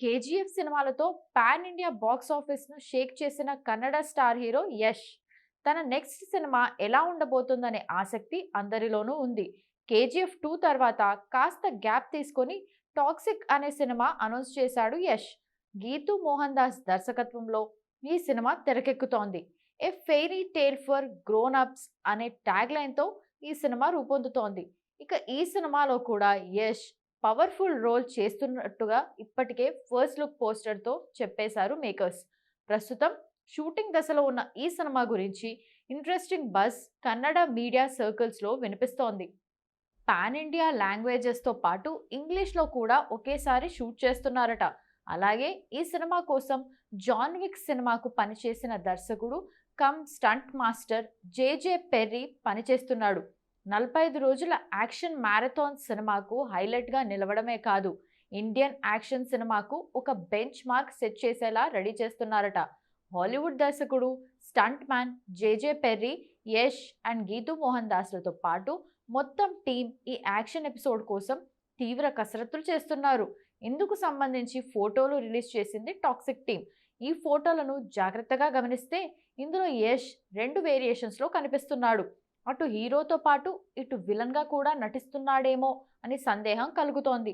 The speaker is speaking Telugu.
కేజీఎఫ్ సినిమాలతో పాన్ ఇండియా బాక్స్ ఆఫీస్ను షేక్ చేసిన కన్నడ స్టార్ హీరో యష్ తన నెక్స్ట్ సినిమా ఎలా ఉండబోతుందనే ఆసక్తి అందరిలోనూ ఉంది. కేజీఎఫ్ 2 తర్వాత కాస్త గ్యాప్ తీసుకొని టాక్సిక్ అనే సినిమా అనౌన్స్ చేశాడు యష్. గీతూ మోహన్ దాస్ దర్శకత్వంలో ఈ సినిమా తెరకెక్కుతోంది. A fairy tale for grown ups అనే ట్యాగ్ లైన్తో ఈ సినిమా రూపొందుతోంది. ఇక ఈ సినిమాలో కూడా యష్ పవర్ఫుల్ రోల్ చేస్తున్నట్టుగా ఇప్పటికే ఫస్ట్ లుక్ పోస్టర్తో చెప్పేశారు మేకర్స్. ప్రస్తుతం షూటింగ్ దశలో ఉన్న ఈ సినిమా గురించి ఇంట్రెస్టింగ్ బజ్ కన్నడ మీడియా సర్కిల్స్లో వినిపిస్తోంది. పాన్ ఇండియా లాంగ్వేజెస్తో పాటు ఇంగ్లీష్లో కూడా ఒకేసారి షూట్ చేస్తున్నారట. అలాగే ఈ సినిమా కోసం జాన్ విక్ సినిమాకు పనిచేసిన దర్శకుడు కమ్ స్టంట్ మాస్టర్ జేజే పెర్రీ పనిచేస్తున్నాడు. 45 రోజుల యాక్షన్ మ్యారథాన్ సినిమాకు హైలైట్గా నిలవడమే కాదు, ఇండియన్ యాక్షన్ సినిమాకు ఒక బెంచ్ మార్క్ సెట్ చేసేలా రెడీ చేస్తున్నారట. హాలీవుడ్ దర్శకుడు stuntman JJ Perry, Yash and Geethu Mohan దాస్లతో పాటు మొత్తం టీం ఈ యాక్షన్ ఎపిసోడ్ కోసం తీవ్ర కసరత్తులు చేస్తున్నారు. ఇందుకు సంబంధించి ఫోటోలు రిలీజ్ చేసింది టాక్సిక్ టీం. ఈ ఫోటోలను జాగ్రత్తగా గమనిస్తే ఇందులో యష్ 2 వేరియేషన్స్లో కనిపిస్తున్నాడు. అటు హీరోతో పాటు ఇటు విలన్గా కూడా నటిస్తున్నాడేమో అని సందేహం కలుగుతోంది.